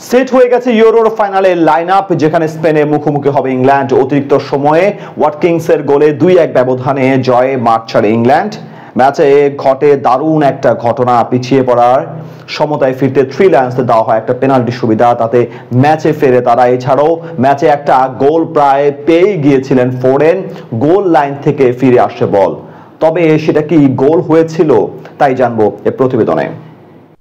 Set হয়ে গেছে ইউরোর ফাইনালের লাইন আপ, যেখানে স্পেনের মুখোমুখি হবে ইংল্যান্ড। অতিরিক্ত সময়ে ওয়াটকিংসের গোলে 2-1 ব্যবধানে জয়ে মাঠ ছাড়ে ইংল্যান্ড। ম্যাচে ঘটে দারুণ একটা ঘটনা, পিছিয়ে পড়ার সমতায় ফিরতে থ্রি লায়ন্সদের দেওয়া হয় একটা পেনাল্টি সুবিধা, তাতে ম্যাচে ফেরে তারা। এছাড়াও ম্যাচে একটা গোল প্রায় পেয়ে গিয়েছিলেন ফোরেন, গোল লাইন থেকে ফিরে আসে বল। তবে সেটা কি গোল হয়েছিল তাই জানবো এ প্রতিবেদনে।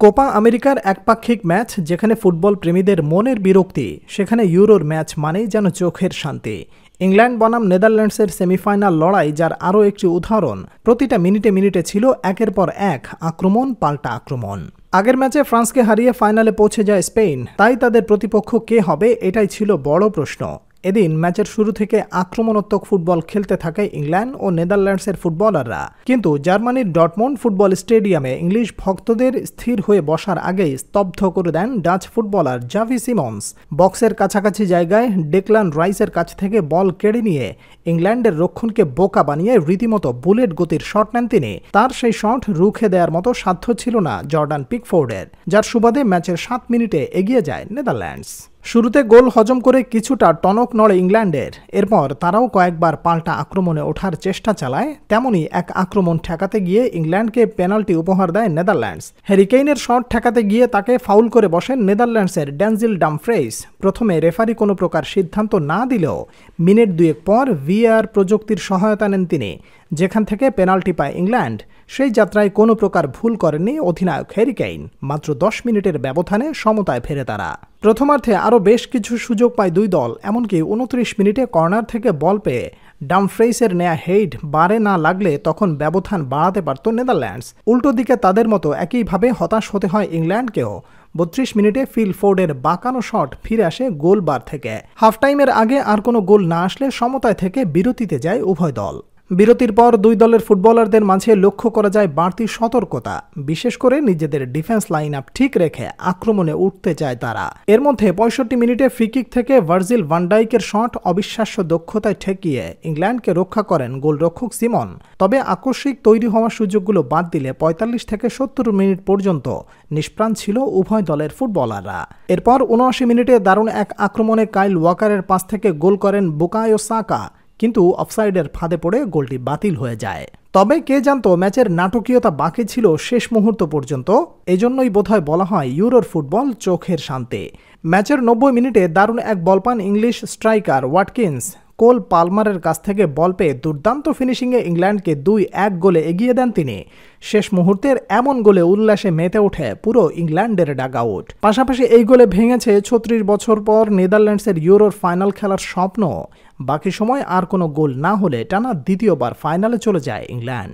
কোপা আমেরিকার একপাক্ষিক ম্যাচ, যেখানে ফুটবল প্রেমীদের মনের বিরক্তি, সেখানে ইউরোর ম্যাচ মানেই যেন চোখের শান্তি। ইংল্যান্ড বনাম নেদারল্যান্ডসের সেমিফাইনাল লড়াই, যার আরও একটি উদাহরণ। প্রতিটা মিনিটে মিনিটে ছিল একের পর এক আক্রমণ পাল্টা আক্রমণ। আগের ম্যাচে ফ্রান্সকে হারিয়ে ফাইনালে পৌঁছে যায় স্পেন, তাই তাদের প্রতিপক্ষ কে হবে এটাই ছিল বড় প্রশ্ন। এদিন ম্যাচের শুরু থেকে আক্রমণাত্মক ফুটবল খেলতে থাকে ইংল্যান্ড ও নেদারল্যান্ডসের ফুটবলাররা, কিন্তু জার্মানির ডর্টমুন্ড ফুটবল স্টেডিয়ামে ইংলিশ ভক্তদের স্থির হয়ে বসার আগেই স্তব্ধ করে দেন ডাচ ফুটবলার জাভি সিমন্স। বক্সের কাছাকাছি জায়গায় ডেকলান রাইসের কাছ থেকে বল কেড়ে নিয়ে ইংল্যান্ডের রক্ষণকে বোকা বানিয়ে রীতিমতো বুলেট গতির শট নেন তিনি। তার সেই শট রুখে দেওয়ার মতো সাধ্য ছিল না জর্ডান পিকফোর্ডের, যার সুবাদে ম্যাচের 7 মিনিটে এগিয়ে যায় নেদারল্যান্ডস। শুরুতে গোল হজম করে কিছুটা টনক নড়ে ইংল্যান্ডের, এরপর তারাও কয়েকবার পাল্টা আক্রমণে ওঠার চেষ্টা চালায়। তেমনই এক আক্রমণ ঠেকাতে গিয়ে ইংল্যান্ডকে পেনাল্টি উপহার দেয় নেদারল্যান্ডস। হ্যারি কেইনের শট ঠেকাতে গিয়ে তাকে ফাউল করে বসেন নেদারল্যান্ডসের ডেনজিল ডামফ্রেইস। প্রথমে রেফারি কোনো প্রকার সিদ্ধান্ত না দিলেও মিনিট 2 পর ভিএআর প্রযুক্তির সহায়তা নেন তিনি, যেখান থেকে পেনাল্টি পায় ইংল্যান্ড। সেই যাত্রায় কোনো প্রকার ভুল করেননি অধিনায়ক হ্যারি কেইন। মাত্র 10 মিনিটের ব্যবধানে সমতায় ফেরে তারা। প্রথমার্ধে আরও বেশ কিছু সুযোগ পায় দুই দল, এমনকি 29 মিনিটে কর্নার থেকে বল পেয়ে ডামফ্রেইসের নেয়া হেড বারে না লাগলে তখন ব্যবধান বাড়াতে পারত নেদারল্যান্ডস। উল্টো দিকে তাদের মতো একইভাবে হতাশ হতে হয় ইংল্যান্ডকেও। 32 মিনিটে ফিল ফোর্ডের বাঁকানো শট ফিরে আসে গোল বার থেকে। হাফ টাইমের আগে আর কোনো গোল না আসলে সমতায় থেকে বিরতিতে যায় উভয় দল। বিরতির পর দুই দলের ফুটবলারদের মাঝে লক্ষ্য করা যায় বাড়তি সতর্কতা, বিশেষ করে নিজেদের ডিফেন্স লাইন আপ ঠিক রেখে আক্রমণে উঠতে চায় তারা। এর মধ্যে 65 মিনিটে ফ্রিকিক থেকে ভার্জিল ভান ডাইকের শট অবিশ্বাস্য দক্ষতায় ঠেকিয়ে ইংল্যান্ডকে রক্ষা করেন গোলরক্ষক সিমন। তবে আকস্মিক তৈরি হওয়া সুযোগগুলো বাদ দিলে 45 থেকে 70 মিনিট পর্যন্ত নিষ্প্রাণ ছিল উভয় দলের ফুটবলাররা। এরপর 79 মিনিটে দারুণ এক আক্রমণে কাইল ওয়াকারের পাস থেকে গোল করেন বুকায়ো সাকা, কিন্তু অফসাইডের ফাঁদে পড়ে গোলটি বাতিল হয়ে যায়। তবে কে জানতো ম্যাচের নাটকীয়তা বাকি ছিল শেষ মুহূর্ত পর্যন্ত। এজন্যই বোধহয় বলা হয় ইউরোর ফুটবল চোখের শান্তি। ম্যাচের 90 মিনিটে দারুণ এক বল পান ইংলিশ স্ট্রাইকার ওয়াটকিন্স। কোল পালমারের কাছ থেকে বল পেয়ে দুর্দান্ত ফিনিশিংয়ে ইংল্যান্ডকে 2-1 গোলে এগিয়ে দেন তিনি। শেষ মুহূর্তের এমন গোলে উল্লাসে মেতে ওঠে পুরো ইংল্যান্ডের ডাগআউট। পাশাপাশি এই গোলে ভেঙেছে 36 বছর পর নেদারল্যান্ডসের ইউরোর ফাইনাল খেলার স্বপ্ন। বাকি সময় আর কোনো গোল না হলে টানা দ্বিতীয়বার ফাইনালে চলে যায় ইংল্যান্ড।